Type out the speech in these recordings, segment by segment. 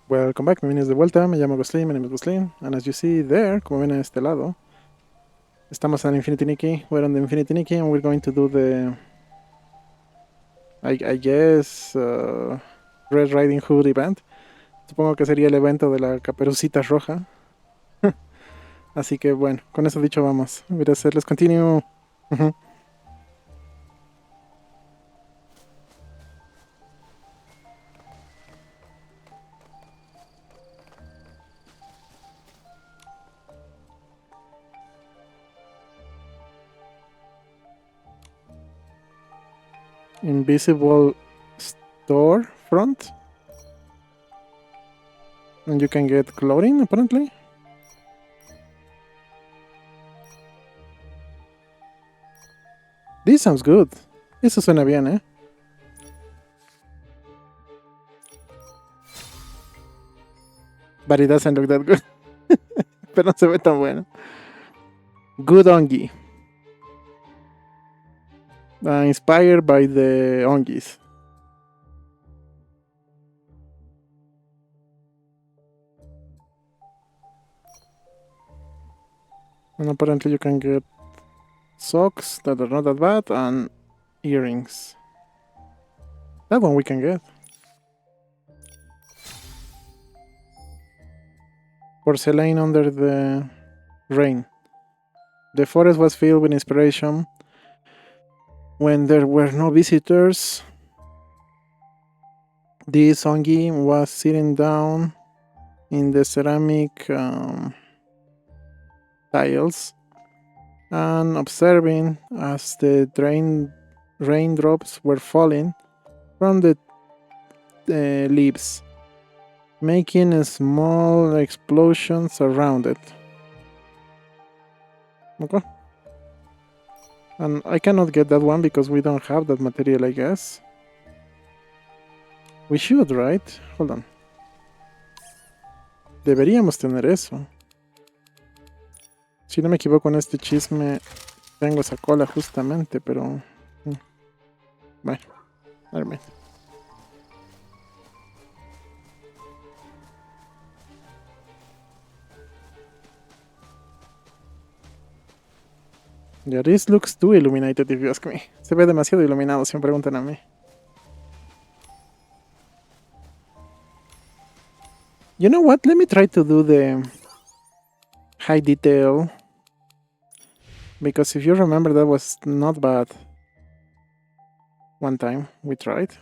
Welcome back, bienvenidos de vuelta, me llamo Glostlyn, my name is Glostlyn, and as you see there, como ven a este lado, estamos en Infinity Nikki, we're on the Infinity Nikki, and we're going to do the, I guess, Red Riding Hood event. Supongo que sería el evento de la caperucita roja. Así que bueno, con eso dicho vamos. Voy a hacerles continue. Invisible store front. And you can get clothing apparently. This sounds good. Eso suena bien, ¿eh? But it doesn't look that good. Pero no se ve tan bueno. Good ongi. Inspired by the ongis. And apparently you can get socks that are not that bad and earrings. That one we can get. Porcelain under the rain. The forest was filled with inspiration when there were no visitors. This ongi was sitting down in the ceramic tiles and observing as the raindrops were falling from the leaves, making small explosions around it. Okay. And I cannot get that one because we don't have that material, I guess. We should, right? Hold on. Deberíamos tener eso. Si no me equivoco en este chisme, tengo esa cola justamente, pero... Bueno, a ver. Yeah, this looks too illuminated if you ask me. Se ve demasiado iluminado si me preguntan a mí. You know what? Let me try to do the high detail. Because if you remember, that was not bad. One time we tried.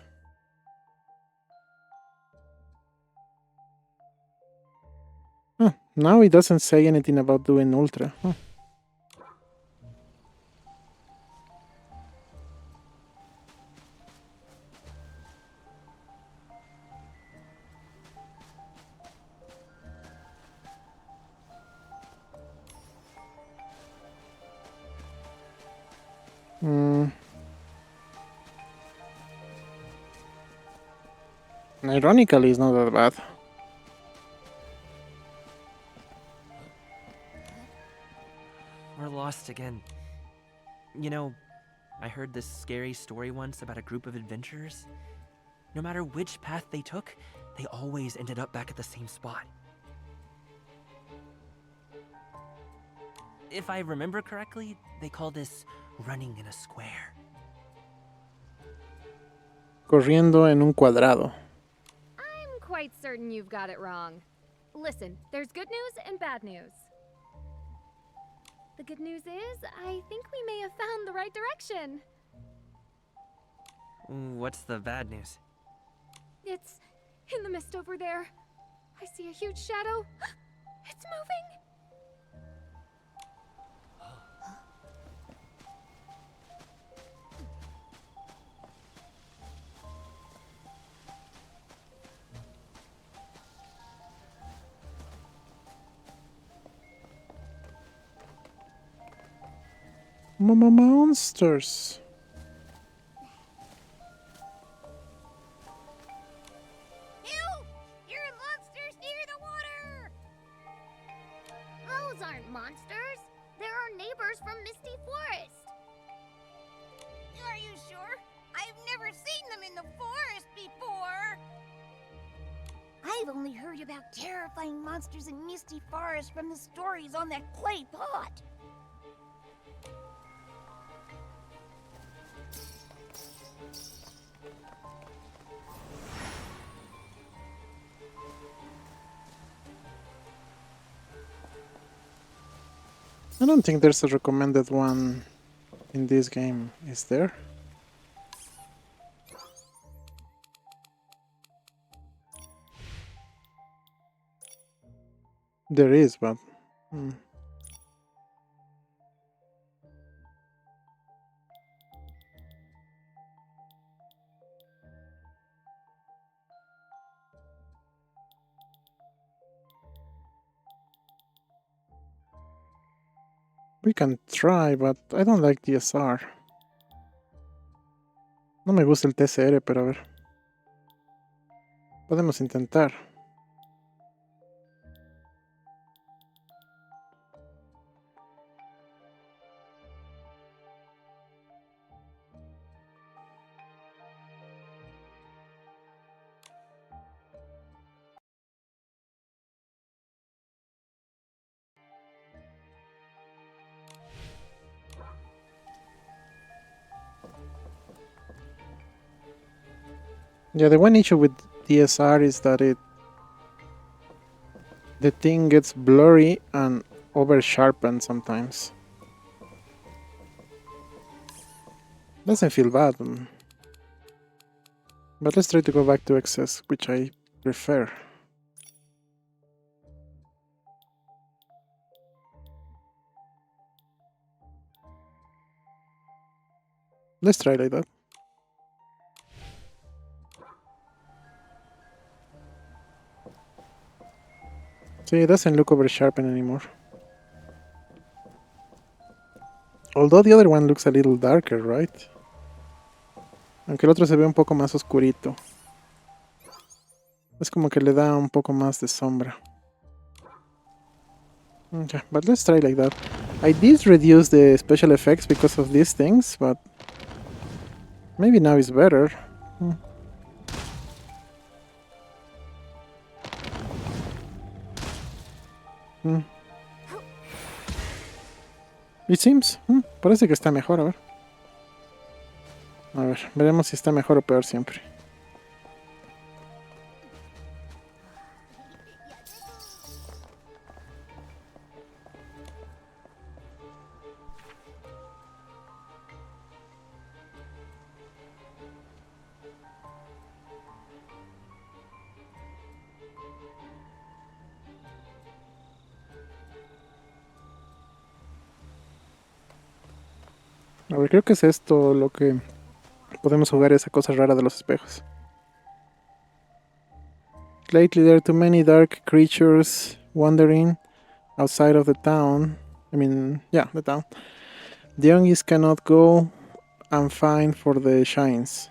Huh, now it doesn't say anything about doing ultra. Huh. Ironically, it's not that bad. We're lost again. You know, I heard this scary story once about a group of adventurers. No matter which path they took, they always ended up back at the same spot. If I remember correctly, they call this running in a square. Corriendo en un cuadrado. I'm quite certain you've got it wrong. Listen, there's good news and bad news. The good news is, I think we may have found the right direction. What's the bad news? It's in the mist over there. I see a huge shadow. It's moving. Monsters. Help! There are monsters near the water! Those aren't monsters. They're our neighbors from Misty Forest. Are you sure? I've never seen them in the forest before. I've I've only heard about terrifying monsters in Misty Forest from the stories on that clay pot. I don't think there's a recommended one in this game, is there? There is, but... We can try, but I don't like DSR. No me gusta el TCR, pero a ver. Podemos intentar. Yeah, the one issue with DSR is that the thing gets blurry and over sharpened sometimes. Doesn't feel bad. But let's try to go back to XS, which I prefer. Let's try like that. See, it doesn't look over sharpened anymore. Although the other one looks a little darker, right? Aunque el otro se ve un poco más oscurito. Es como que le da un poco más de sombra. Okay, but let's try like that. I did reduce the special effects because of these things, but maybe now it's better. It seems. Parece que está mejor, a ver. A ver, veremos si está mejor o peor siempre. A ver, creo que es esto lo que podemos jugar, esa cosa rara de los espejos. Lately there are too many dark creatures wandering outside of the town. The town. The youngies cannot go and find for the shines.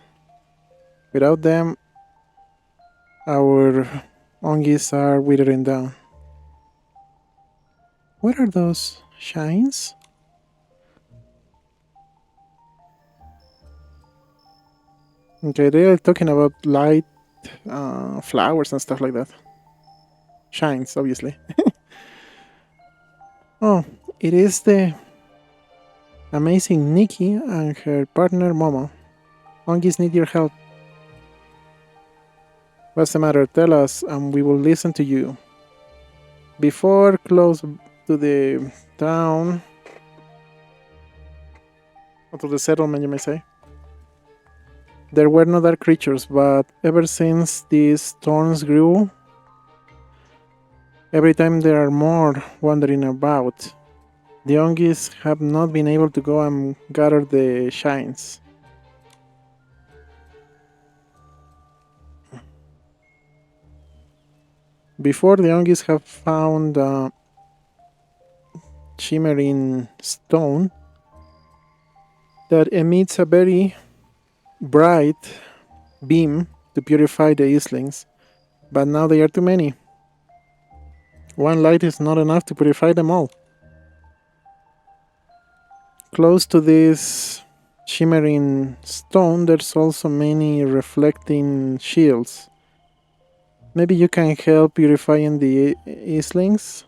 Without them, our youngies are withering down. What are those shines? Okay, they are talking about light, flowers and stuff like that. Shines, obviously. Oh, it is the amazing Nikki and her partner Momo. Monkeys need your help. What's the matter? Tell us and we will listen to you. Before close to the town, or to the settlement you may say, there were no dark creatures, but ever since these thorns grew, every time there are more wandering about. The youngies have not been able to go and gather the shines. Before, the youngies have found shimmering stone that emits a very bright beam to purify the Islings, but now they are too many. One light is not enough to purify them all. Close to this shimmering stone, there's also many reflecting shields. Maybe you can help purifying the Eastlings.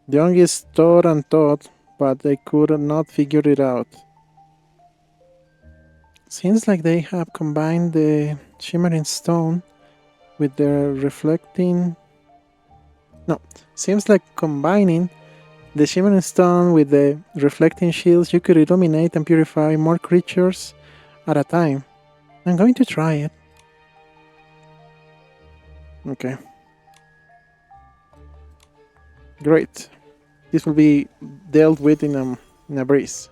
The young is taught and taught, but they could not figure it out. Seems like they have combined the shimmering stone with the reflecting... No, seems like combining the shimmering stone with the reflecting shields, you could illuminate and purify more creatures at a time. I'm going to try it. Okay. Great. This will be dealt with in a breeze.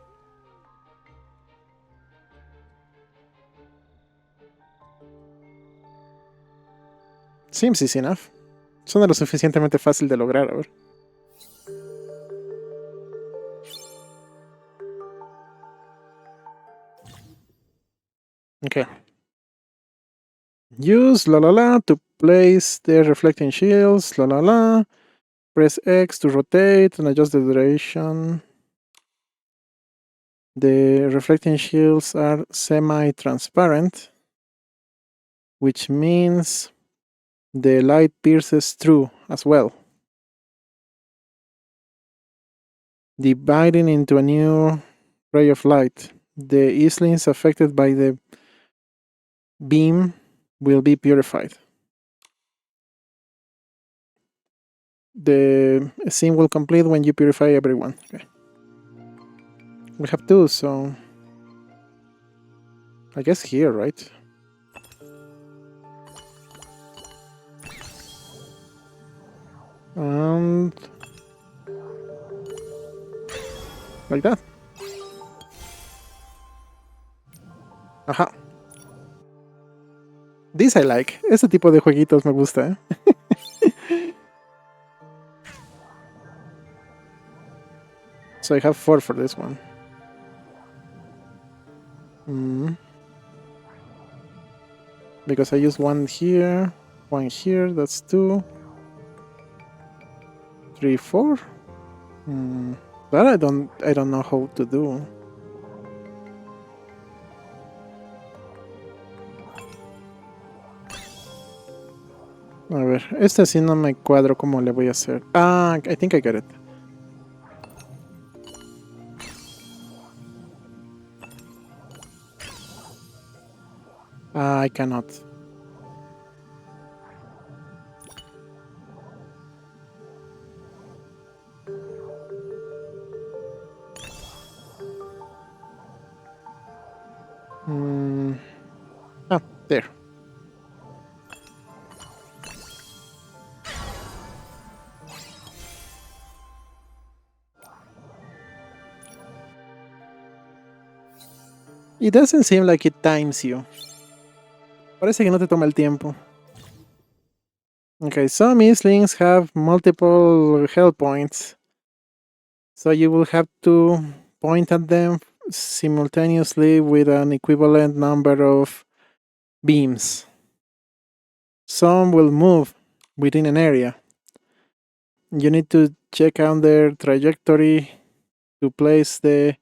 Seems easy enough. Suena lo suficientemente fácil de lograr, a ver. Okay. Use la la la to place the reflecting shields. La la la. Press X to rotate and adjust the duration. The reflecting shields are semi-transparent, which means the light pierces through as well, dividing into a new ray of light. The Eastlings affected by the beam will be purified. The scene will complete when you purify everyone. Okay. We have two, so I guess here, right? And like that. Ajá. This I like. Este tipo de jueguitos me gusta, ¿eh? So I have 4 for this one. Because I use 1 here, 1 here, that's 2. 3, 4. That I don't know how to do. A ver, este sí no me cuadro cómo le voy a hacer. Ah, I think I get it. I cannot. There. It doesn't seem like it times you. Parece que no te toma el tiempo. Okay, some Eastlings have multiple health points. So you will have to point at them simultaneously with an equivalent number of beams. Some will move within an area. You need to check out their trajectory to place the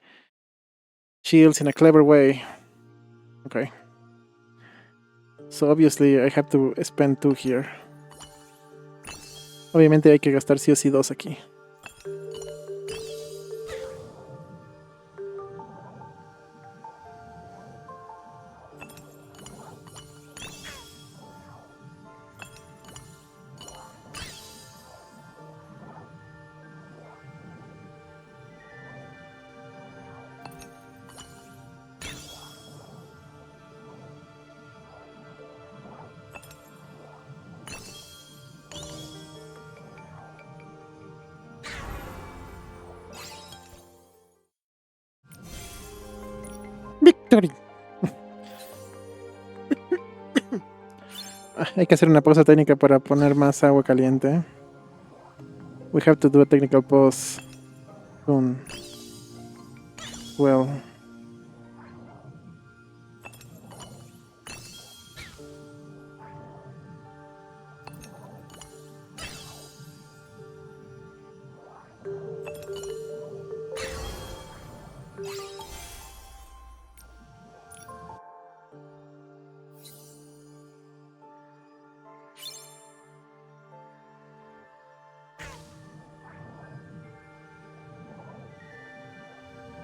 shields in a clever way. Okay. So obviously I have to spend 2 here. Obviamente hay que gastar sí o sí 2 aquí. Victory. Hay que hacer una pausa técnica para poner más agua caliente. We have to do a technical pause soon. Well.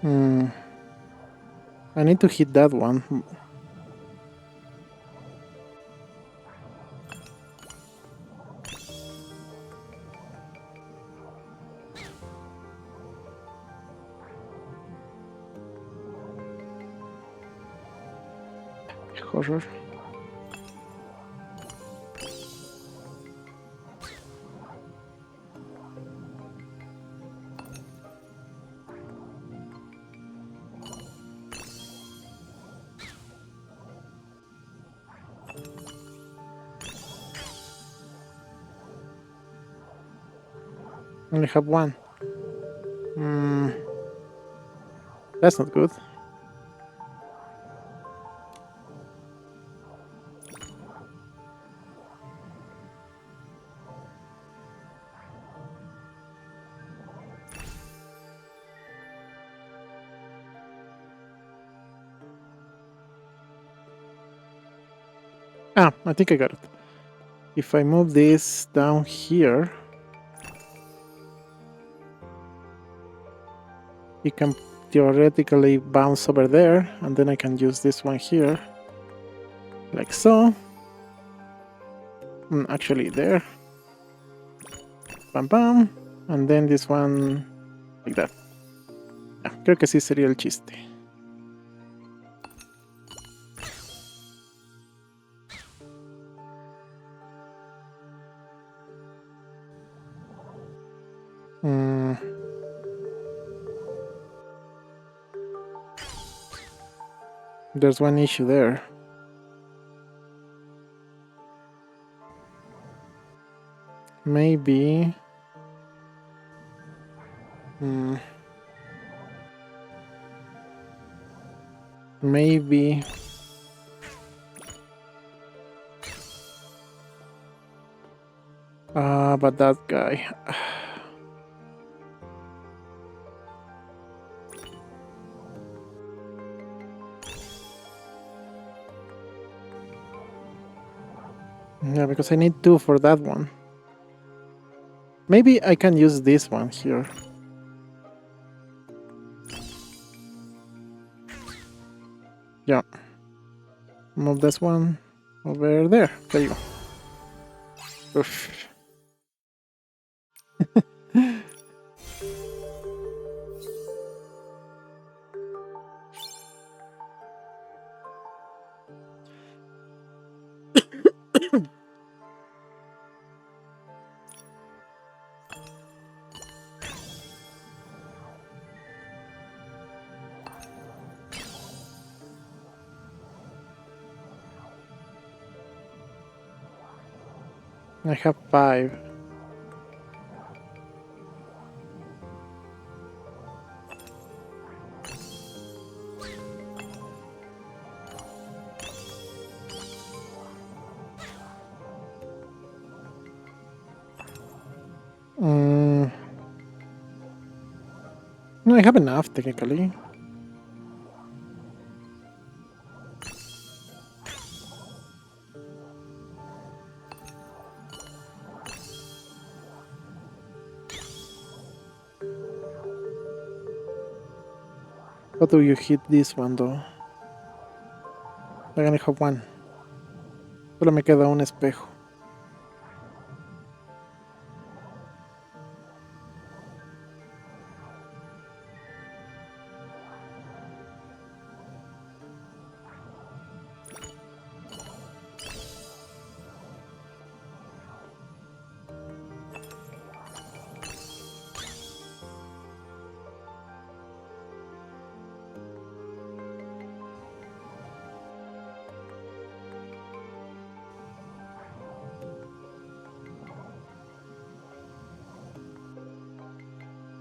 I need to hit that one. Horror. Only have one. That's not good. Ah, I think I got it. If I move this down here, it can theoretically bounce over there, and then I can use this one here, like so. Actually, there. Bam, bam. And then this one, like that. Ah, creo que sí sería el chiste. There's one issue there. Maybe... maybe... but that guy... yeah, because I need two for that one. Maybe I can use this one here. Yeah. Move this one over there. There you go. Oof. I have 5. No, I have enough technically. How do you hit this one though? I only have one. Solo me queda un espejo.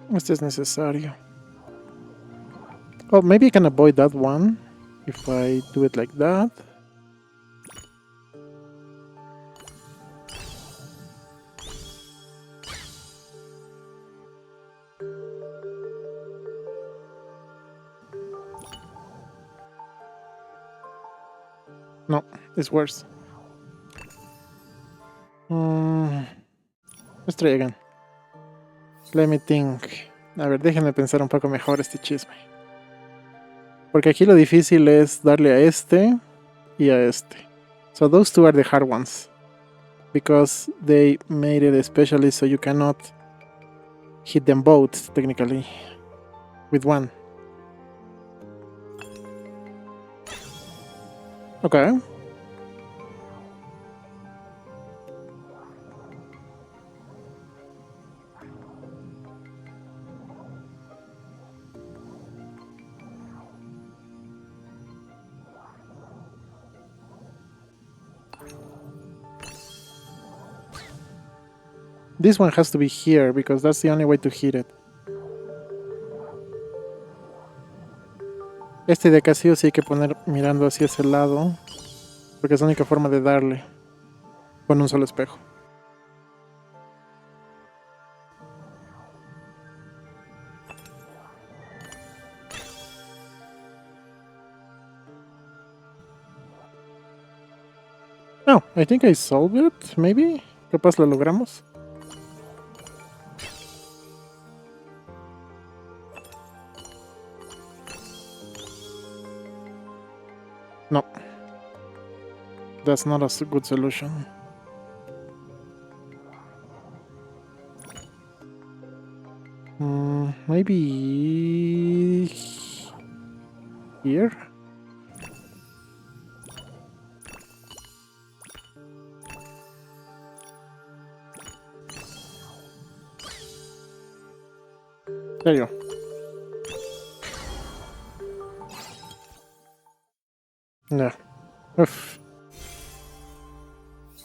Este es necesario. Oh, maybe I can avoid that one if I do it like that. No, it's worse. Let's try again. Let me think. A ver, déjenme pensar un poco mejor este chisme. Porque aquí lo difícil es darle a este y a este. So those two are the hard ones. Because they made it especially so you cannot hit them both, technically, with one. Okay. This one has to be here because that's the only way to hit it. Este de acá sí o sí hay que poner mirando hacia ese lado, porque es la única forma de darle con un solo espejo. No, I think I solved it, maybe. Capaz lo logramos. No. That's not a good solution. Maybe here? There you go. Yeah. Uf.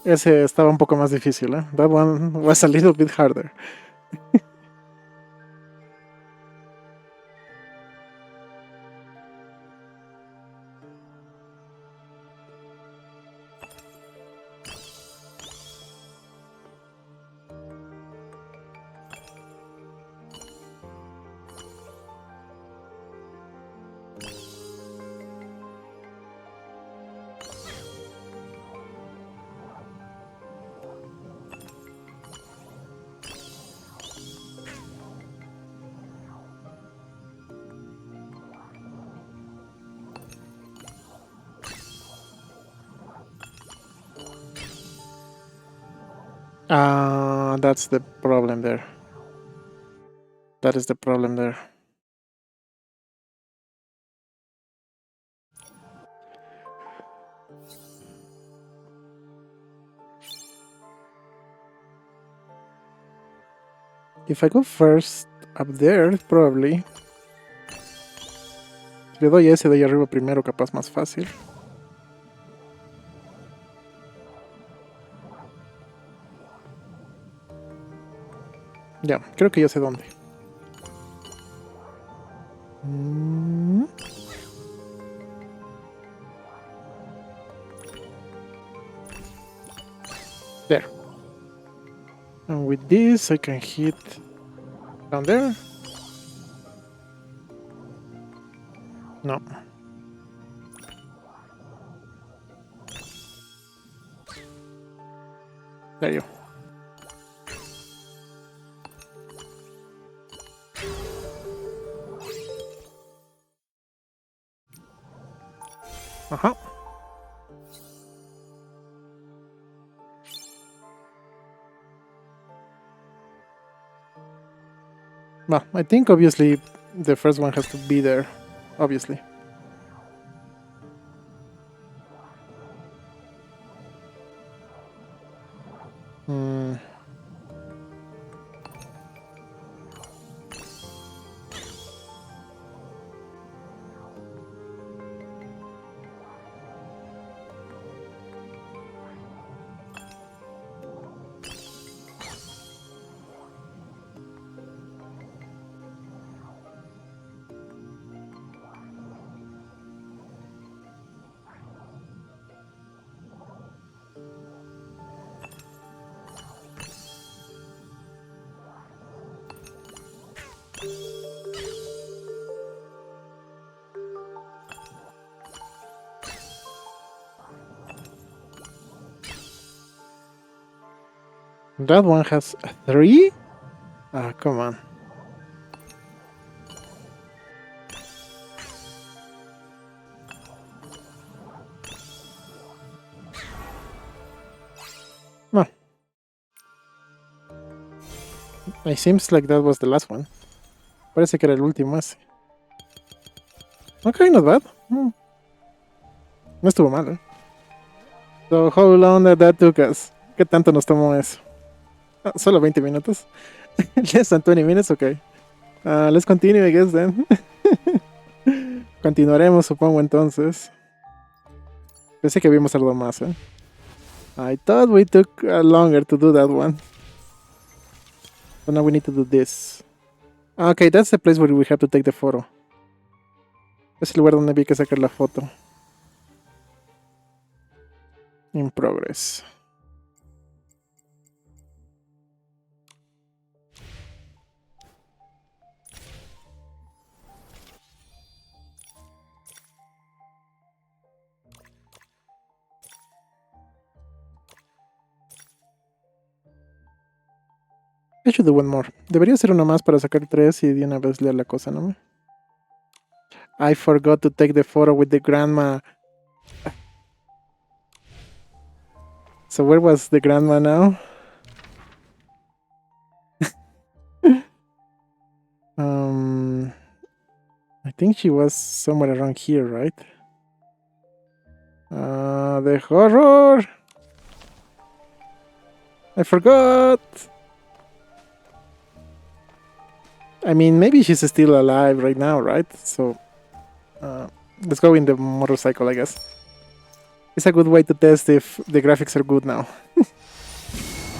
Ese estaba un poco más difícil, ¿eh? That one was a little bit harder. That's the problem there. That is the problem there. If I go first up there, probably. Si le doy a ese de ahí arriba primero, capaz más fácil. Ya, creo que ya sé dónde. There. And with this, I can hit down there. No. There you go. Ajá. Well, I think obviously the first one has to be there. Obviously. That one has 3? Ah, come on. It seems like that was the last one. Parece que era el último ese. Okay, not bad. No estuvo mal, ¿eh? So, how long did that took us? ¿Qué tanto nos tomó eso? Ah, solo 20 minutos. Less than 20 minutes, okay. Let's continue, I guess, then. Continuaremos, supongo, entonces. Pensé que habíamos tardado más, ¿eh? I thought we took longer to do that one. So now we need to do this. Okay, that's the place where we have to take the photo. Es el lugar donde había que sacar la foto. In progress. I should do one more. Debería ser uno más para sacar 3 y de una vez leer la cosa, ¿no? I forgot to take the photo with the grandma. So where was the grandma now? I think she was somewhere around here, right? The horror! I forgot! I mean, maybe she's still alive right now, right? So, let's go in the motorcycle, I guess. It's a good way to test if the graphics are good now.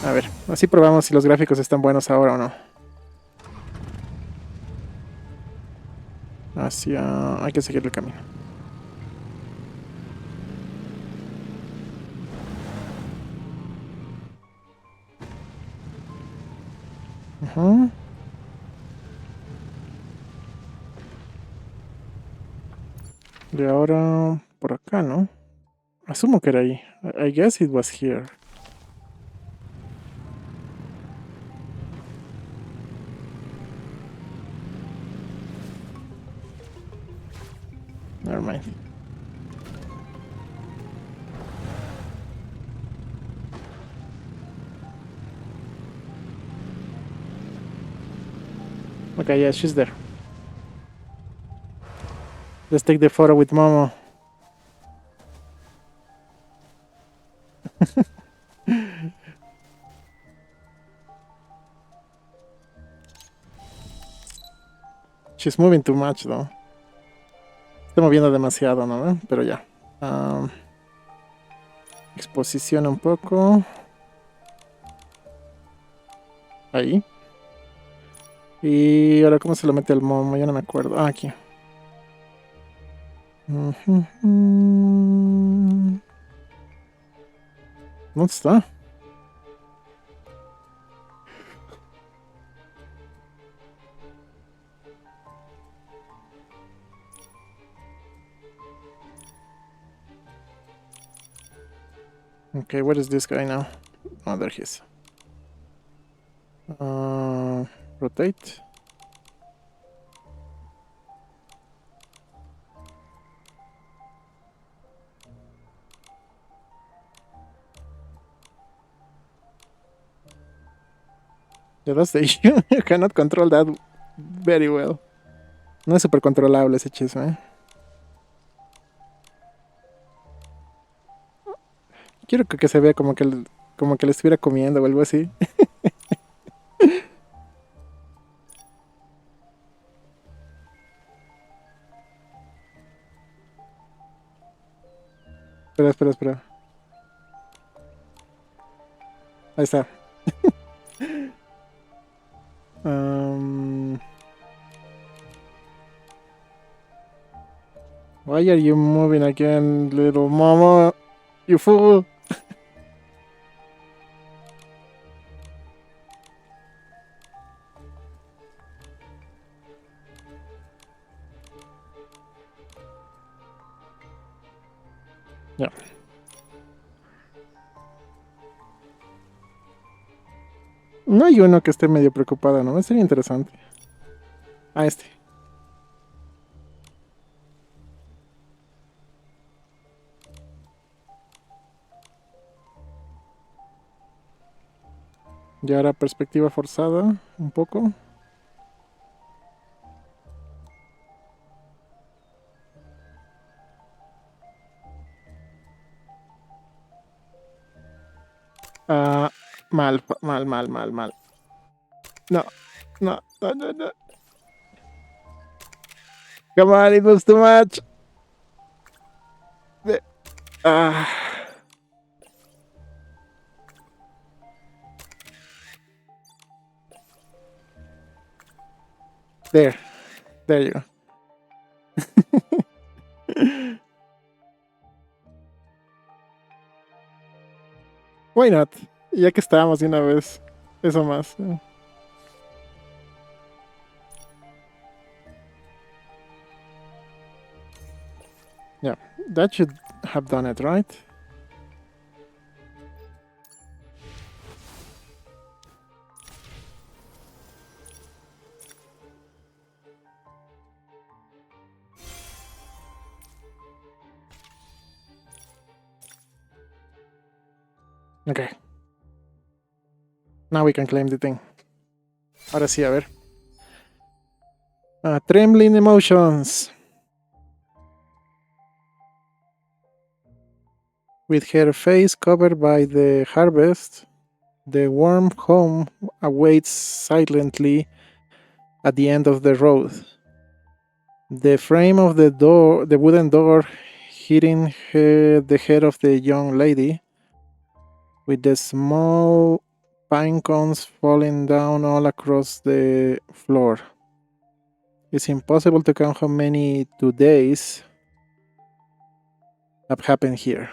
A ver, así probamos si los gráficos están buenos ahora o no. Hay que seguir el camino. De ahora por acá, ¿no? Asumo que era ahí. I guess it was here. Never mind. Okay, yeah, she's there. Let's take the photo with Momo. She's moving too much, though. Está moviendo demasiado, ¿no? Pero ya. Exposición un poco. Ahí. Y ahora, ¿cómo se lo mete el Momo? Ya no me acuerdo. Ah, aquí. ¿Dónde está? Okay, where is this guy now? Oh, there he is. Rotate. Yeah, that's the issue. You cannot control that very well. No es súper controlable ese chisme, ¿eh? Quiero que se vea como que le estuviera comiendo o algo así. Espera. Ahí está. Why are you moving again, little mama? You fool. Ya. No hay uno que esté medio preocupado, ¿no? Sería interesante. Ah, este. Y ahora perspectiva forzada. un poco. Mal, mal, mal, mal, mal. No, no, no, no, no. Come on, it was too much. Ah. There you go. Why not? Ya que estábamos de una vez. Eso más. Yeah, that should have done it, right? Okay. Now we can claim the thing. Ahora sí, a ver. Trembling emotions. With her face covered by the harvest, the warm home awaits silently at the end of the road. The frame of the door, the wooden door, hitting the head of the young lady, with the small pine cones falling down all across the floor. It's impossible to count how many todays have happened here.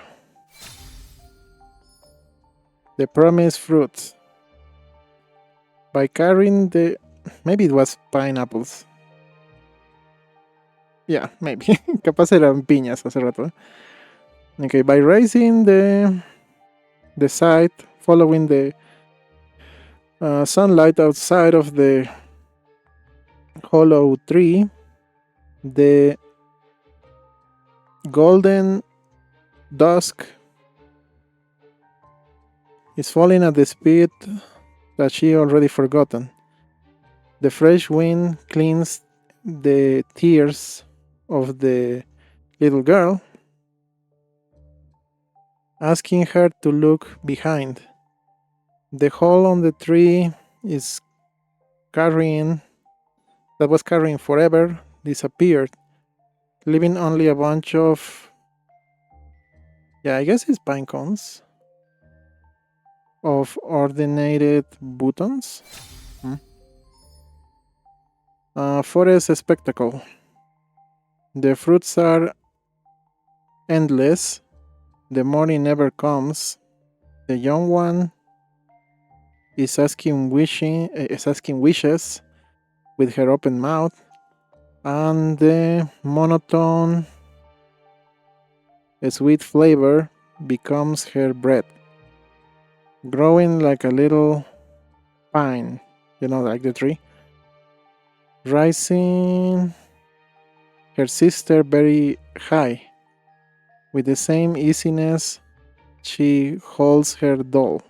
The promised fruit. By carrying the... Maybe it was pineapples. Yeah, maybe. Capaz eran piñas hace rato. Okay, by raising the side, following the sunlight outside of the hollow tree, the golden dusk is falling at the speed that she already forgotten. The fresh wind cleans the tears of the little girl, asking her to look behind. The hole on the tree is that was carrying forever disappeared, leaving only a bunch of, yeah, I guess it's pine cones of ordinated buttons. Forest spectacle. The fruits are endless. The morning never comes. The young one is asking wishes with her open mouth, and the monotone, sweet flavor becomes her breath, growing like a little pine, like the tree, rising her sister very high. With the same easiness, she holds her doll.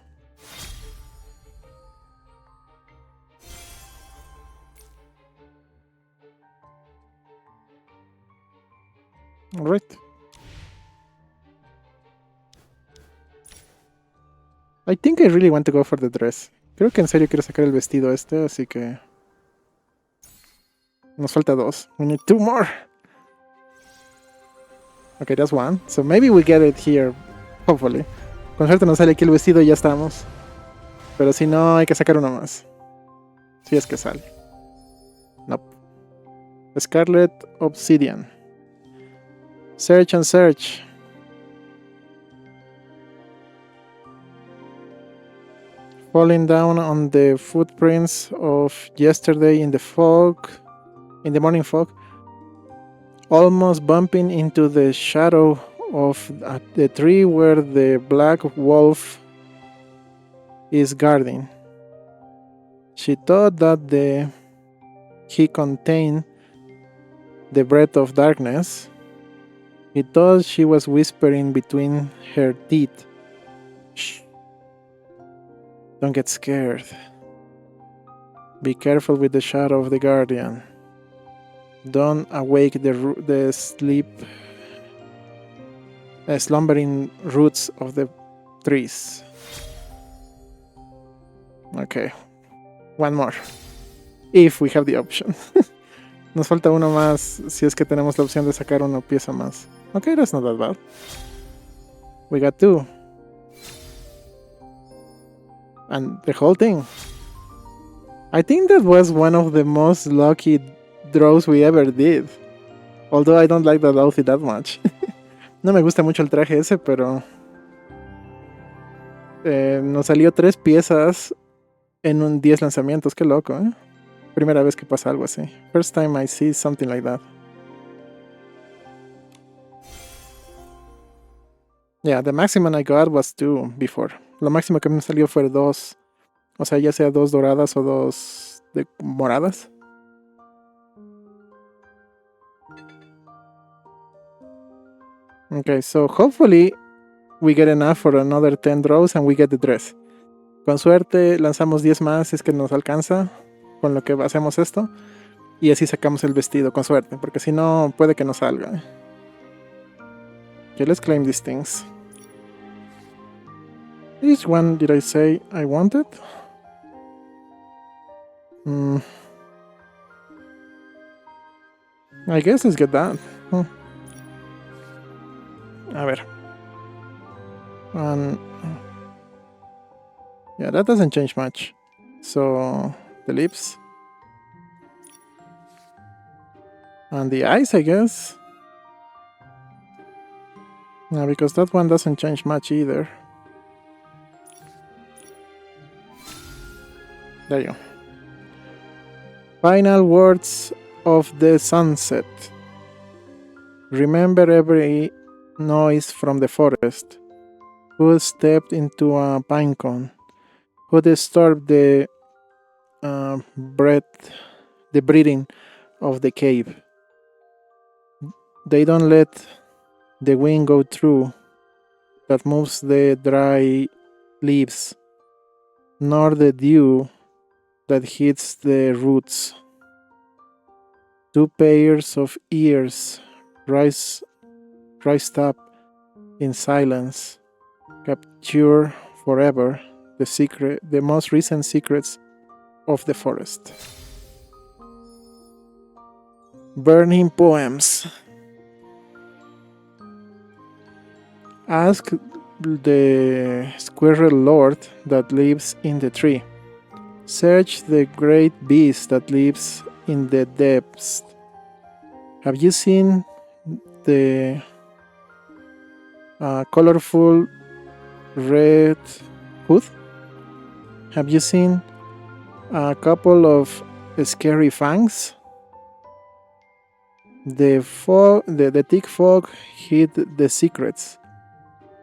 Alright. I think I really want to go for the dress. Creo que en serio quiero sacar el vestido este, así que... Nos falta dos. We need two more. Okay, that's one. So maybe we get it here, hopefully. Con suerte nos sale aquí el vestido y ya estamos. Pero si no, hay que sacar uno más. Si es que sale. Nope. Scarlet Obsidian. Search and search. Falling down on the footprints of yesterday in the morning fog. Almost bumping into the shadow of the tree where the black wolf is guarding. She thought that he contained the breath of darkness. He thought she was whispering between her teeth. Shh. Don't get scared. Be careful with the shadow of the guardian. Don't awake the slumbering roots of the trees. Okay. One more. If we have the option. Nos falta uno más si es que tenemos la opción de sacar una pieza más. Okay, that's not that bad. We got 2. And the whole thing. I think that was one of the most lucky draws we ever did. Although I don't like that outfit that much. No me gusta mucho el traje ese, pero... nos salió 3 piezas en un 10 lanzamientos. Qué loco, ¿eh? Primera vez que pasa algo así. First time I see something like that. Yeah, the maximum I got was 2 before. Lo máximo que me salió fue 2. O sea, ya sea 2 doradas o 2 moradas. Okay, so hopefully we get enough for another 10 draws and we get the dress. Con suerte lanzamos 10 más si es que nos alcanza con lo que hacemos esto. Y así sacamos el vestido, con suerte. Porque si no, puede que no salga. Okay, let's claim these things. Which one did I say I wanted? I guess let's get that. A ver. Yeah, that doesn't change much. So, the lips. And the eyes, I guess. No, because that one doesn't change much either. There you go. Final words of the sunset. Remember every noise from the forest. Who stepped into a pinecone? Who disturbed the breathing of the cave? They don't let the wind go through that moves the dry leaves, nor the dew that hits the roots. 2 pairs of ears raised up in silence, capture forever the most recent secrets of the forest. Burning poems. Ask the squirrel lord that lives in the tree. Search the great beast that lives in the depths. Have you seen the colorful red hood? Have you seen a couple of scary fangs? The thick fog hid the secrets,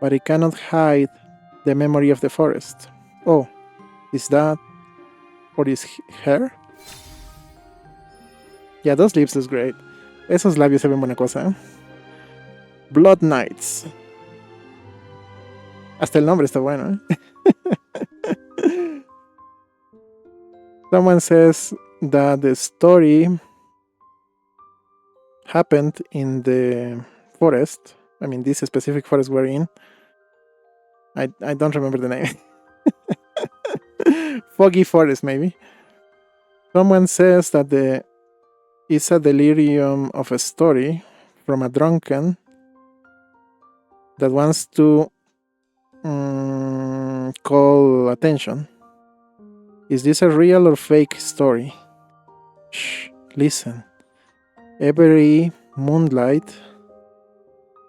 but it cannot hide the memory of the forest. Oh, is that or is hair? Yeah, those lips look great. Esos labios se ven buena cosa, ¿eh? Blood Knights. Hasta el nombre está bueno, ¿eh? Someone says that the story happened in the forest. I mean, this specific forest we're in. I don't remember the name. Foggy Forest, maybe. Someone says that it's a delirium of a story from a drunken that wants to call attention. Is this a real or fake story? Shh, listen. Every moonlight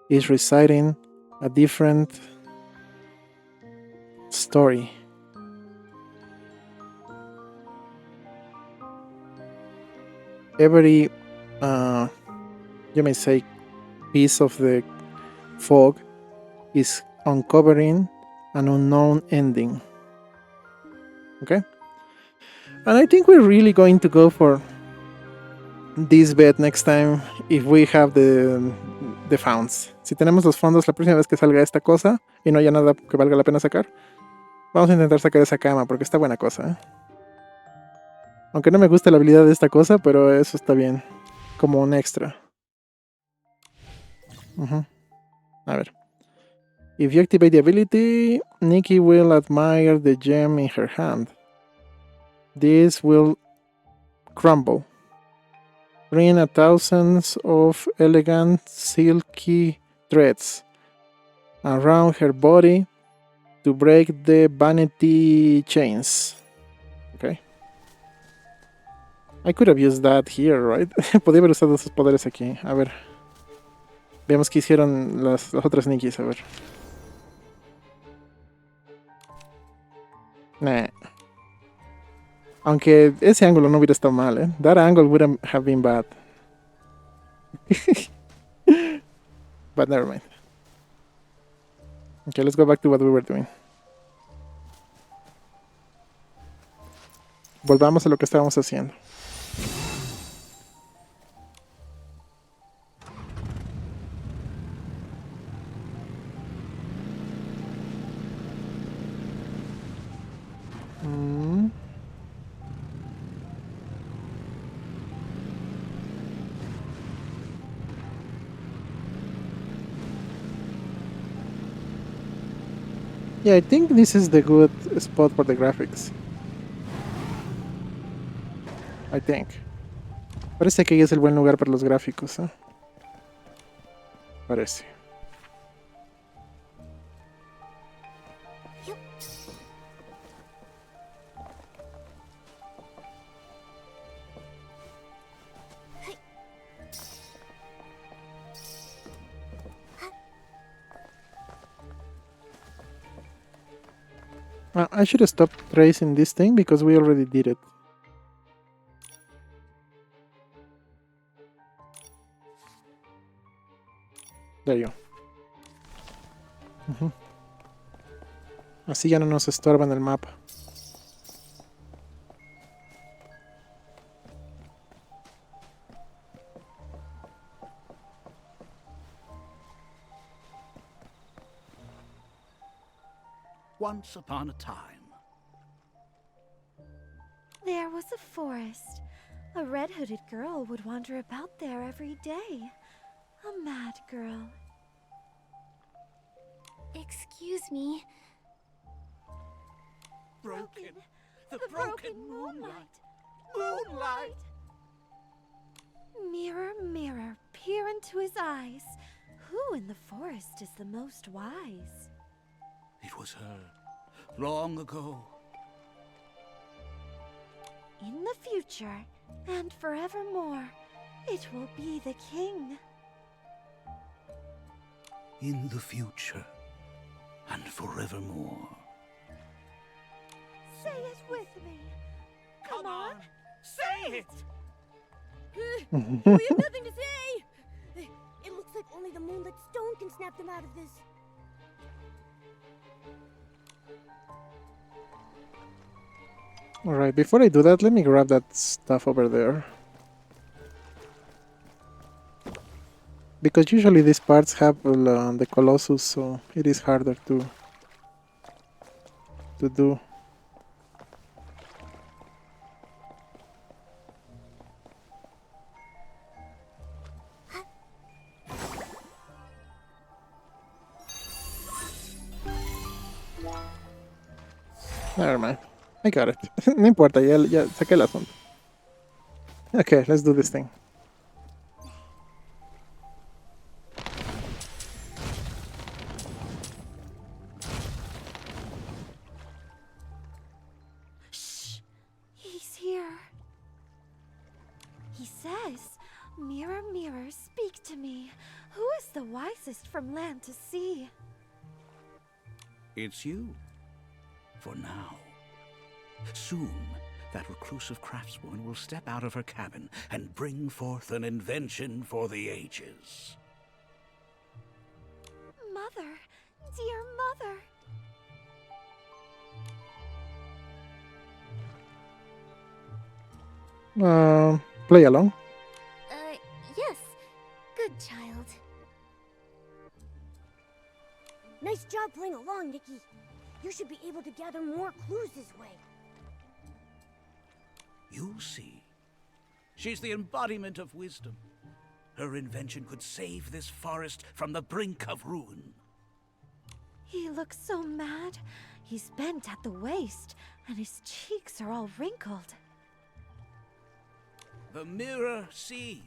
is reciting a different story. Every, you may say, piece of the fog is uncovering an unknown ending. Okay? And I think we're really going to go for this bet next time if we have the founds. Si tenemos los fondos la próxima vez que salga esta cosa y no haya nada que valga la pena sacar, vamos a intentar sacar esa cama porque está buena cosa, ¿eh? Aunque no me gusta la habilidad de esta cosa, pero eso está bien. Como un extra. A ver. If you activate the ability, Nikki will admire the gem in her hand. This will crumble, bringing a thousands of elegant silky threads around her body to break the vanity chains. Okay. I could have used that here, right? Podría haber usado esos poderes aquí. A ver. Veamos qué hicieron las otras Nikis, a ver. Nah. Aunque ese ángulo no hubiera estado mal, ¿eh? That angle would have been bad. But never mind. Okay, let's go back to what we were doing. Volvamos a lo que estábamos haciendo. Yeah, I think this is the good spot for the graphics. I think. Parece que ahí es el buen lugar para los gráficos, ¿eh? Parece. I should have stopped tracing this thing because we already did it. There you go. Así ya no nos estorba en el mapa. Once upon a time. There was a forest. A red-hooded girl would wander about there every day. A mad girl. Excuse me. Broken. The broken moonlight. Moonlight! Mirror, mirror, peer into his eyes. Who in the forest is the most wise? It was her. Long ago. In the future, and forevermore, it will be the king. In the future. And forevermore. Say it with me. Come on! Say it! We have nothing to say! It looks like only the moonlit stone can snap them out of this. Alright, before I do that, let me grab that stuff over there. Because usually these parts have the Colossus, so it is harder to do. Never mind. I got it. No importa, ya saqué el asunto. Okay, let's do this thing. Shh! He's here. He says, "Mirror, mirror, speak to me. Who is the wisest from land to sea?" It's you. For now. Soon, that reclusive craftswoman will step out of her cabin and bring forth an invention for the ages. Mother, dear mother. Play along. Yes. Good child. Nice job playing along, Nikki. You should be able to gather more clues this way. You'll see. She's the embodiment of wisdom. Her invention could save this forest from the brink of ruin. He looks so mad. He's bent at the waist, and his cheeks are all wrinkled. The mirror sees.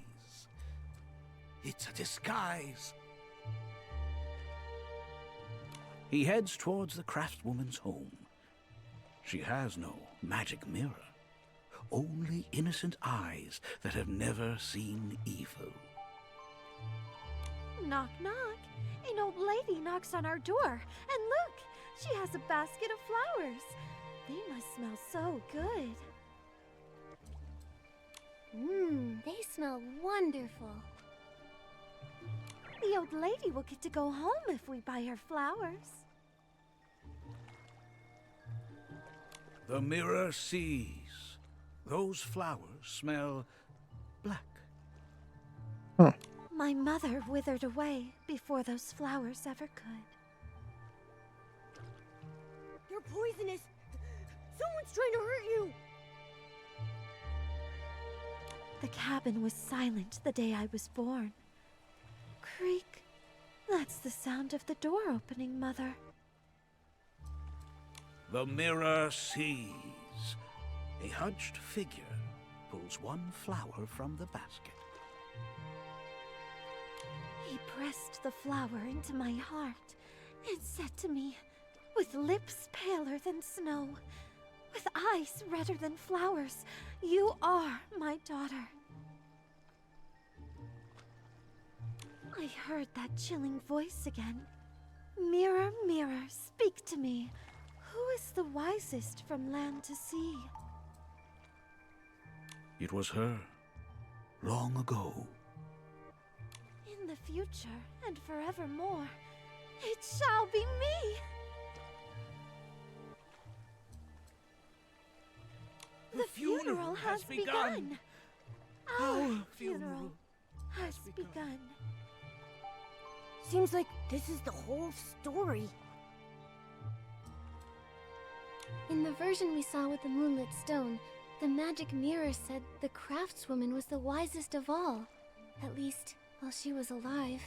It's a disguise. He heads towards the craftswoman's home. She has no magic mirror, only innocent eyes that have never seen evil. Knock, knock. An old lady knocks on our door. And look, she has a basket of flowers. They must smell so good. They smell wonderful. The old lady will get to go home if we buy her flowers. The mirror sees. Those flowers smell black. My mother withered away before those flowers ever could. You're poisonous. Someone's trying to hurt you. The cabin was silent the day I was born. Creak. That's the sound of the door opening, Mother. The mirror sees. A hunched figure pulls one flower from the basket. He pressed the flower into my heart and said to me, with lips paler than snow, with eyes redder than flowers, "You are my daughter." I heard that chilling voice again. Mirror, mirror, speak to me. Who is the wisest from land to sea? It was her, long ago. In the future and forevermore, it shall be me! The funeral has begun! Our funeral has begun. Seems like this is the whole story. In the version we saw with the moonlit stone, the magic mirror said the craftswoman was the wisest of all. At least, while she was alive.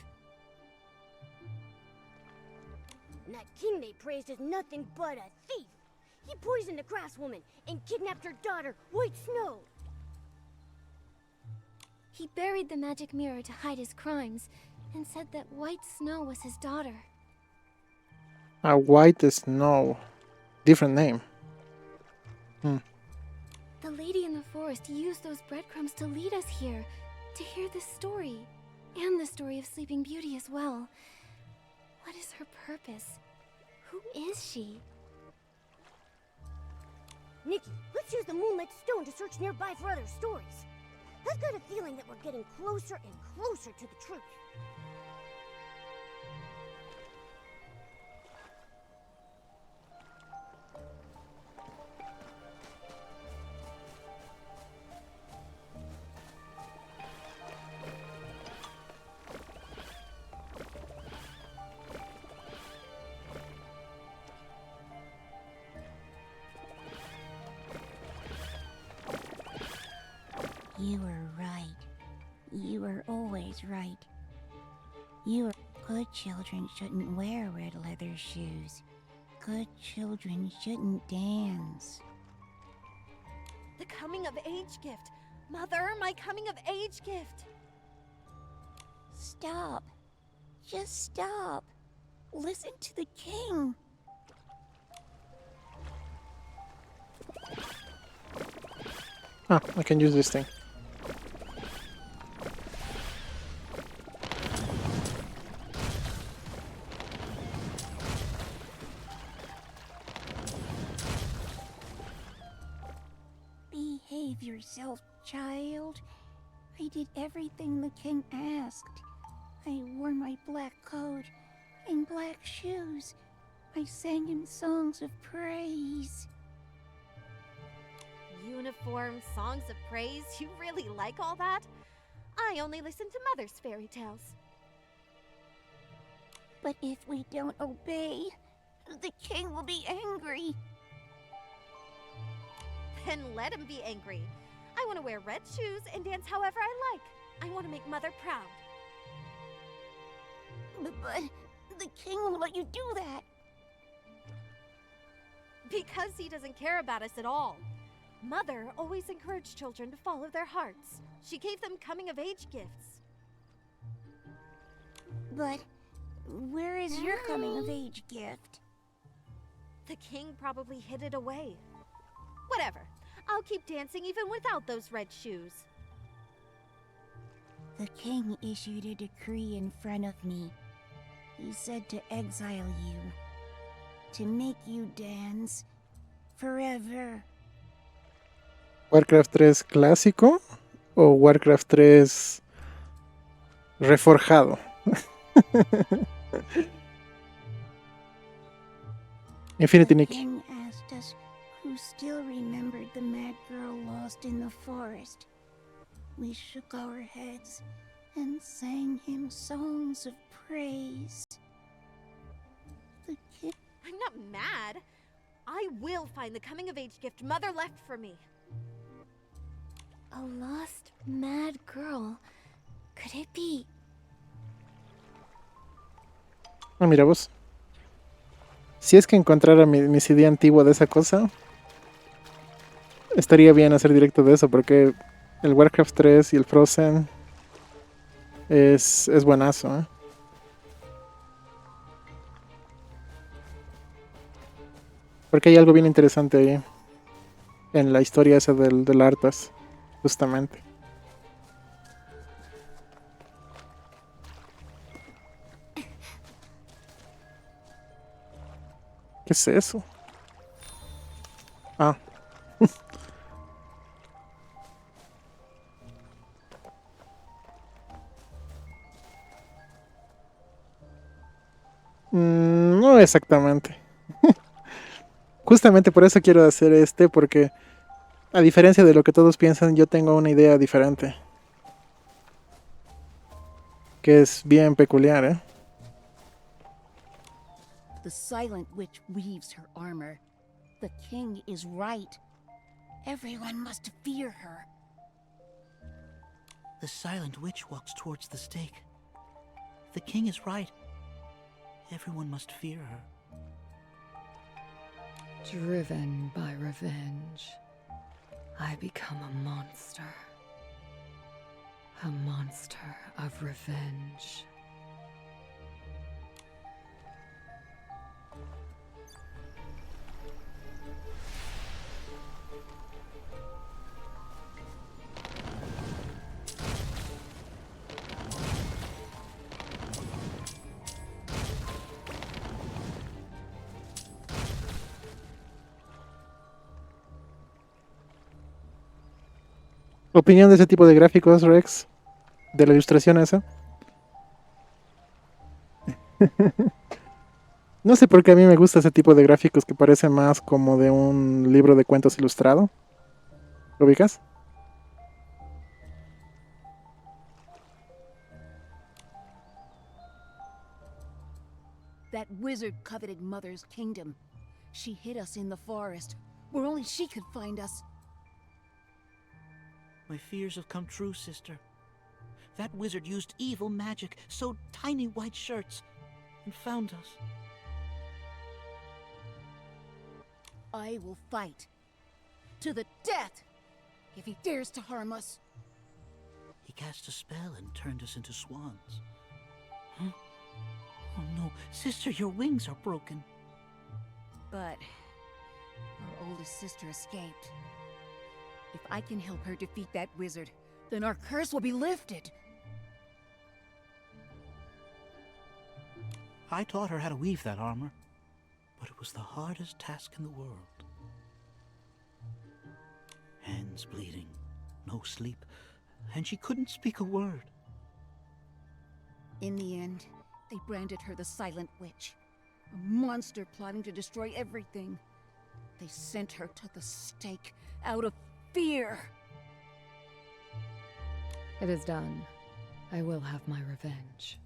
And that king they praised is nothing but a thief. He poisoned the craftswoman and kidnapped her daughter, White Snow. He buried the magic mirror to hide his crimes, and said that White Snow was his daughter. A white snow. Different name. The lady in the forest used those breadcrumbs to lead us here, to hear this story, and the story of Sleeping Beauty as well. What is her purpose? Who is she? Nikki, let's use the moonlit stone to search nearby for other stories. I've got a feeling that we're getting closer and closer to the truth. You were right. You were always right. Good children shouldn't wear red leather shoes. Good children shouldn't dance. The coming of age gift. Mother, my coming of age gift. Stop. Just stop. Listen to the king. Ah, I can use this thing. Behave yourself, child. I did everything the king asked. I wore my black coat and black shoes. I sang him songs of praise. Uniform songs of praise? You really like all that? I only listen to Mother's fairy tales. But if we don't obey, the king will be angry. Then let him be angry. I want to wear red shoes and dance however I like. I want to make Mother proud. But the king won't let you do that. Because he doesn't care about us at all. Mother always encouraged children to follow their hearts. She gave them coming-of-age gifts. But where is your coming-of-age gift? The king probably hid it away. Whatever. I'll keep dancing even without those red shoes. The king issued a decree in front of me. He said to exile you, to make you dance forever. ¿Warcraft 3 clásico o Warcraft 3 reforjado? Infinity Nikki. The king asked us who still remembered the mad girl lost in the forest. We shook our heads and sang him songs of praise. The king... I'm not mad. I will find the coming-of-age gift Mother left for me. A lost, mad girl. Could it be? Ah, mira vos. Si es que encontrara mi CD antiguo de esa cosa, estaría bien hacer directo de eso, porque el Warcraft 3 y el Frozen es buenazo, ¿eh? Porque hay algo bien interesante ahí en la historia esa del Arthas, justamente. ¿Qué es eso? Ah. No exactamente. Justamente por eso quiero hacer porque a diferencia de lo que todos piensan, yo tengo una idea diferente. Que es bien peculiar, ¿eh? The Silent Witch weaves her armor. The king is right. Everyone must fear her. The Silent Witch walks towards the stake. The king is right. Everyone must fear her. Driven by revenge, I become a monster. A monster of revenge. ¿Opinión de ese tipo de gráficos, Rex? ¿De la ilustración esa? No sé por qué a mí me gusta ese tipo de gráficos que parecen más como de un libro de cuentos ilustrado. ¿Lo ubicas? That wizard coveted Mother's kingdom. She hid us in the forest, where only she could find us. My fears have come true, sister. That wizard used evil magic, sewed tiny white shirts, and found us. I will fight. To the death! If he dares to harm us. He cast a spell and turned us into swans. Huh? Oh no, sister, your wings are broken. But our oldest sister escaped. If I can help her defeat that wizard, then our curse will be lifted. I taught her how to weave that armor, but it was the hardest task in the world. Hands bleeding, no sleep, and she couldn't speak a word. In the end, they branded her the Silent Witch, a monster plotting to destroy everything. They sent her to the stake out of fear. It is done. I will have my revenge.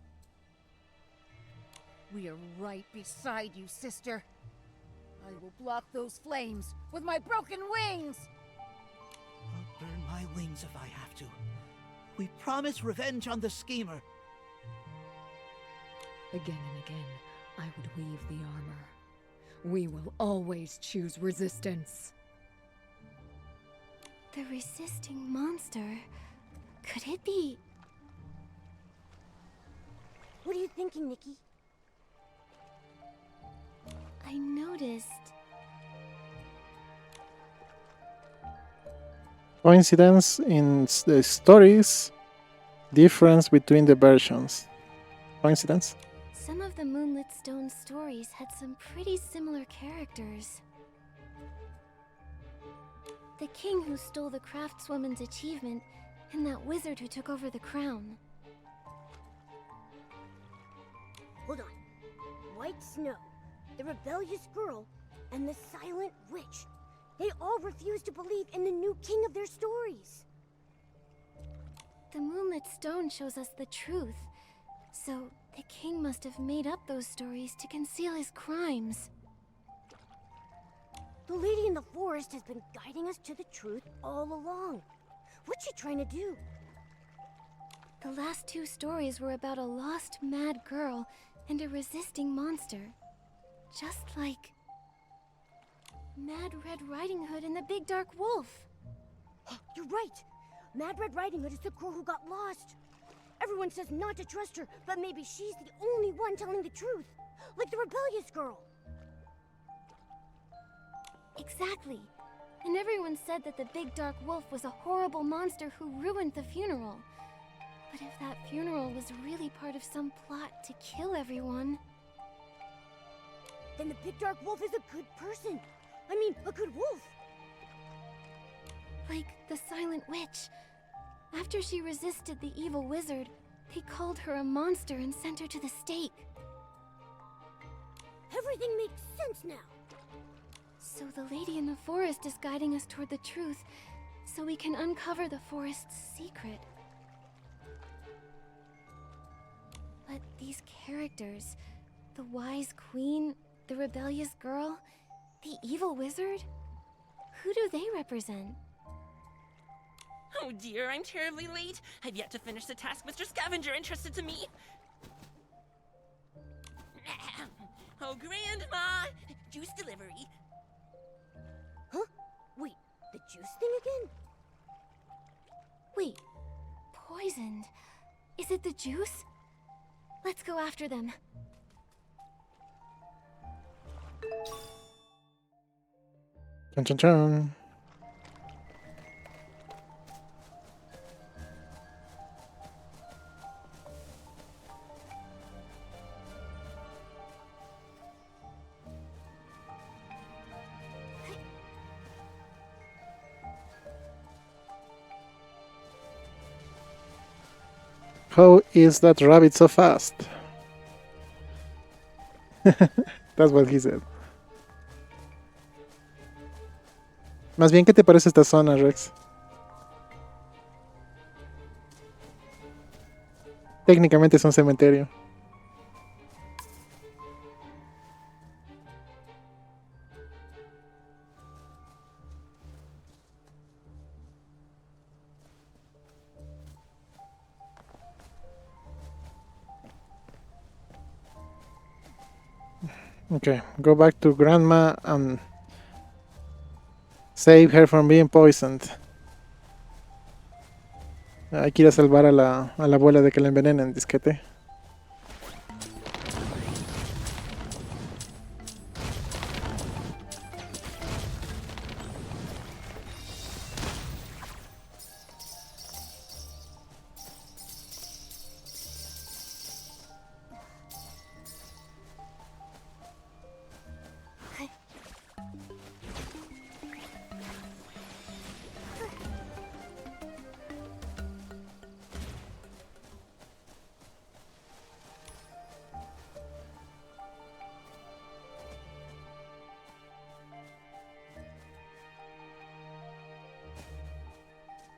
We are right beside you, sister. I will block those flames with my broken wings! I'll burn my vengeance if I have to. We promise revenge on the schemer. Again and again, I would weave the armor. We will always choose resistance. The resisting monster. Could it be? What are you thinking, Nikki? I noticed. Coincidence in the stories. Difference between the versions. Coincidence? Some of the Moonlit Stone stories had some pretty similar characters. The king who stole the craftswoman's achievement, and that wizard who took over the crown. Hold on. White Snow, the rebellious girl, and the silent witch. They all refuse to believe in the new king of their stories. The Moonlit Stone shows us the truth, so the king must have made up those stories to conceal his crimes. The lady in the forest has been guiding us to the truth all along. What's she trying to do? The last two stories were about a lost mad girl and a resisting monster. Just like Mad Red Riding Hood and the Big Dark Wolf. You're right. Mad Red Riding Hood is the girl who got lost. Everyone says not to trust her, but maybe she's the only one telling the truth. Like the rebellious girl. Exactly. And everyone said that the Big Dark Wolf was a horrible monster who ruined the funeral. But if that funeral was really part of some plot to kill everyone... then the Big Dark Wolf is a good person. I mean, a good wolf. Like the Silent Witch. After she resisted the evil wizard, they called her a monster and sent her to the stake. Everything makes sense now. So the lady in the forest is guiding us toward the truth, so we can uncover the forest's secret. But these characters, the wise queen, the rebellious girl, the evil wizard, who do they represent? Oh dear, I'm terribly late. I've yet to finish the task Mr. Scavenger entrusted to me. Oh, Grandma! Juice delivery. Huh? Wait, the juice thing again? Wait, poisoned. Is it the juice? Let's go after them. Chun chun chun. How is that rabbit so fast? That's what he said. Más bien, ¿qué te parece esta zona, Rex? Técnicamente es un cementerio. Okay, go back to Grandma and save her from being poisoned. Hay que ir a salvar a la abuela de que la envenenen, disquete.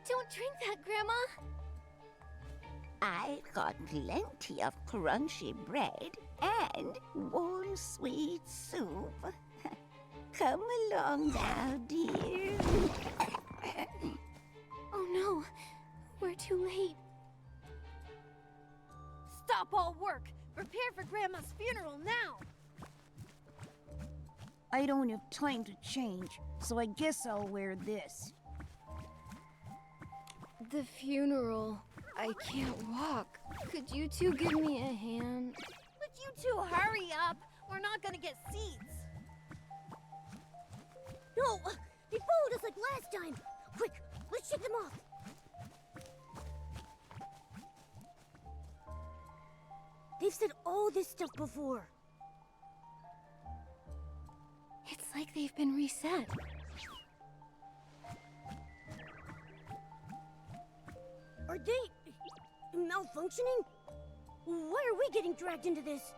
Don't drink that, Grandma! I've got plenty of crunchy bread and warm sweet soup. Come along now, dear. Oh no, too late. Stop all work! Prepare for Grandma's funeral now! I don't have time to change, so I guess I'll wear this. The funeral. I can't walk. Could you two give me a hand? Would you two hurry up? We're not gonna get seats. No! They followed us like last time! Quick, let's shake them off! They've said all this stuff before. It's like they've been reset. Are they malfunctioning? Why are we getting dragged into this?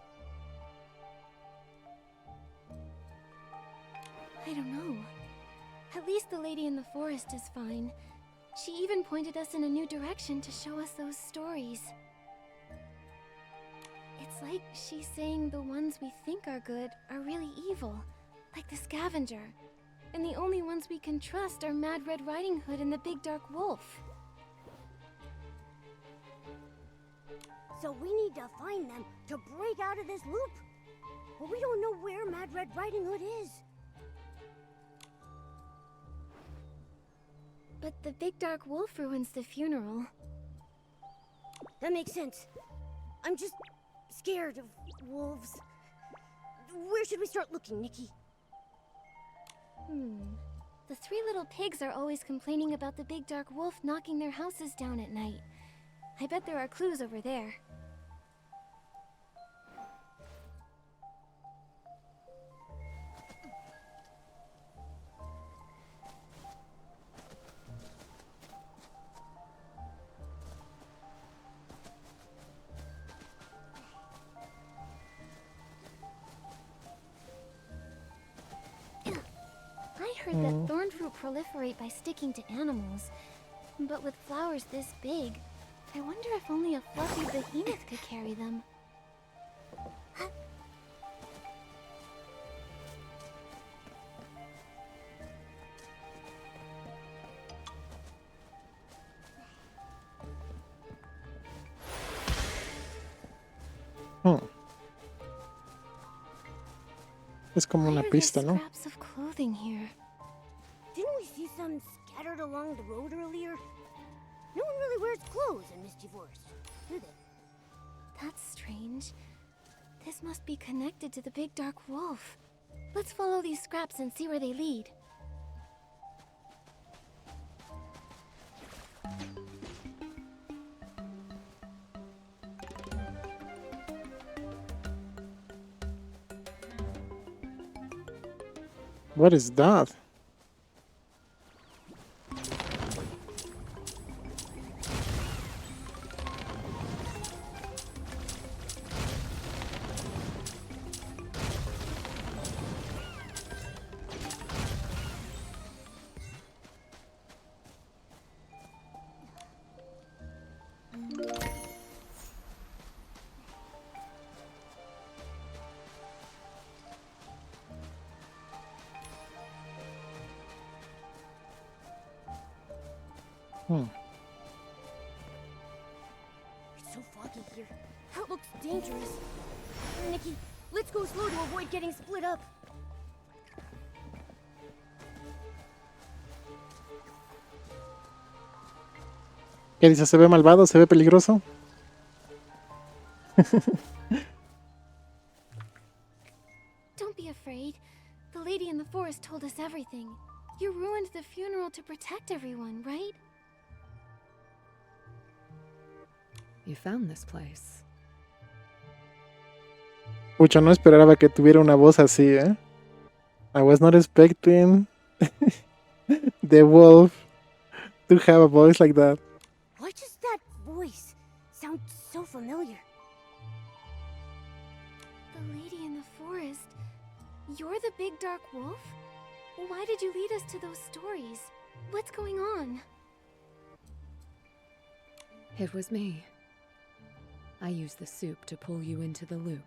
I don't know. At least the lady in the forest is fine. She even pointed us in a new direction to show us those stories. It's like she's saying the ones we think are good are really evil, like the scavenger. And the only ones we can trust are Mad Red Riding Hood and the Big Dark Wolf. So we need to find them to break out of this loop. But we don't know where Mad Red Riding Hood is. But the Big Dark Wolf ruins the funeral. That makes sense. I'm just scared of wolves. Where should we start looking, Nikki? The three little pigs are always complaining about the Big Dark Wolf knocking their houses down at night. I bet there are clues over there. I heard that thorn fruit proliferate by sticking to animals. But with flowers this big, I wonder if only a fluffy behemoth could carry them. Es como una Why are there pista, ¿no? scraps of clothing here? Didn't we see some scattered along the road earlier? No one really wears clothes in Misty Forest, do they? That's strange. This must be connected to the Big Dark Wolf. Let's follow these scraps and see where they lead. What is that? It's so foggy here. That looks dangerous. Nikki, let's go slow to avoid getting split up. ¿Qué dice? ¿Se ve malvado? ¿Se ve peligroso? Don't be afraid. The lady in the forest told us everything. You ruined the funeral to protect everyone, right? You found this place. Pucha, no esperaba que tuviera una voz así, ¿eh? I was not expecting the wolf to have a voice like that. Why does that voice sound so familiar? The lady in the forest. You're the Big Dark Wolf? Why did you lead us to those stories? What's going on? It was me. I used the soup to pull you into the loop.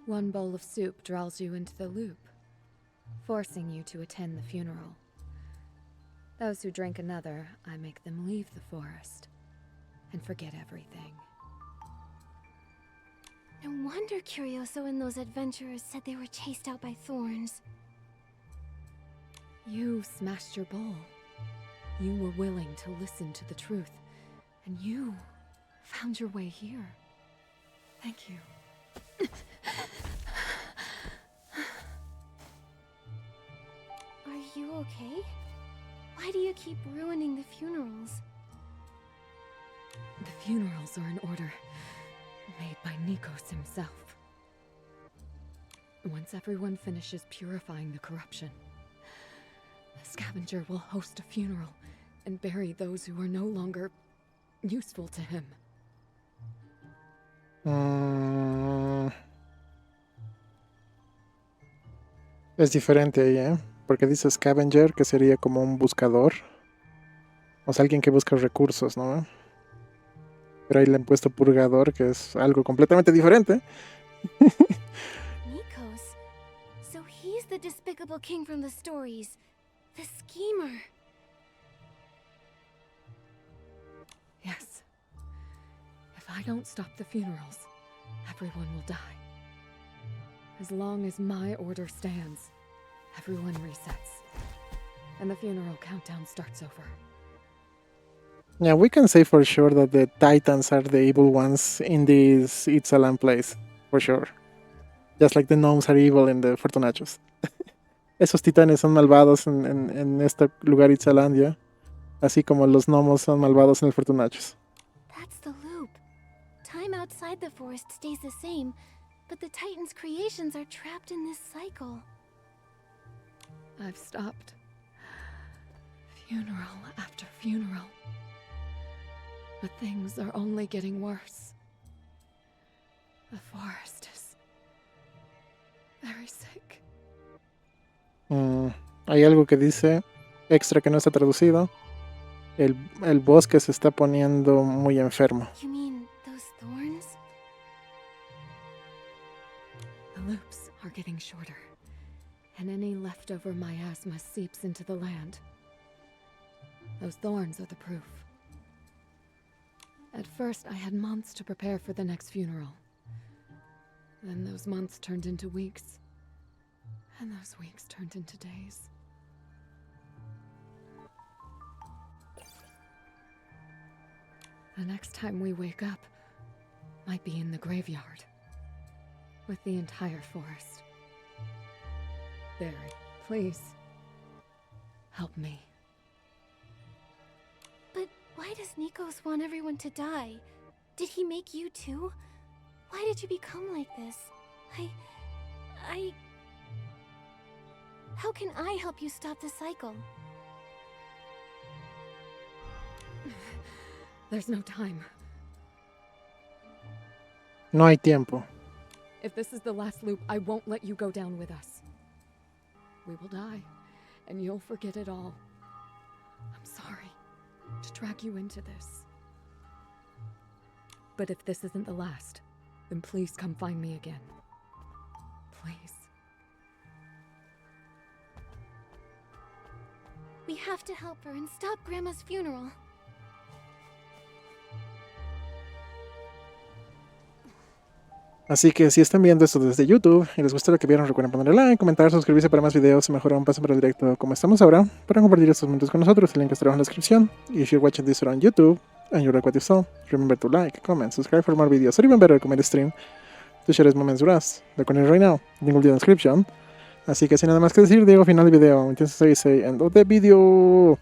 One bowl of soup draws you into the loop, forcing you to attend the funeral. Those who drink another, I make them leave the forest and forget everything. No wonder Curioso and those adventurers said they were chased out by thorns. You smashed your bowl. You were willing to listen to the truth, and you found your way here. Thank you. Are you okay? Why do you keep ruining the funerals? The funerals are an order made by Nikos himself. Once everyone finishes purifying the corruption, the scavenger will host a funeral and bury those who are no longer useful to him. Es diferente ahí, ¿eh? Porque dice scavenger, que sería como un buscador. O sea, alguien que busca recursos, ¿no? Pero ahí le han puesto purgador, que es algo completamente diferente. Nikos. So he's the despicable king from the stories. The schemer. Yes. If I don't stop the funerals, everyone will die. As long as my order stands, everyone resets. And the funeral countdown starts over. Yeah, we can say for sure that the Titans are the evil ones in this Itzalan place. For sure. Just like the gnomes are evil in the Fortunachos. Esos titanes son malvados en este lugar Itzalandia. Así como los gnomos son malvados en el Fortunachos. That's the loop. Time outside the forest stays the same, but the Titans' creations are trapped in this cycle. I've stopped. Funeral after funeral. But things are only getting worse. The forest is very sick. Hay algo que dice extra que no está traducido. El bosque se está poniendo muy enfermo. You mean those thorns? The loops are getting shorter, and any leftover miasma seeps into the land. Those thorns are the proof. At first, I had months to prepare for the next funeral. Then those months turned into weeks. And those weeks turned into days. The next time we wake up might be in the graveyard. With the entire forest. Barry, please. Help me. Why does Nikos want everyone to die? Did he make you too? Why did you become like this? How can I help you stop the cycle? There's no time. No hay tiempo. If this is the last loop, I won't let you go down with us. We will die, and you'll forget it all. I'm sorry to drag you into this. But if this isn't the last, then please come find me again. Please. We have to help her and stop Grandma's funeral. Así que si están viendo esto desde YouTube y les gustó lo que vieron, recuerden ponerle like, comentar, suscribirse para más videos y mejor aún pasen por el directo como estamos ahora para compartir estos momentos con nosotros. El link estará en la descripción. If you're watching this on YouTube and you like what you saw, remember to like, comment, subscribe for more videos, or even better, comment stream to share these moments with us. The corner right now, link will be in the description. Así que sin nada más que decir, Diego, final del video. Entonces, say end of the video.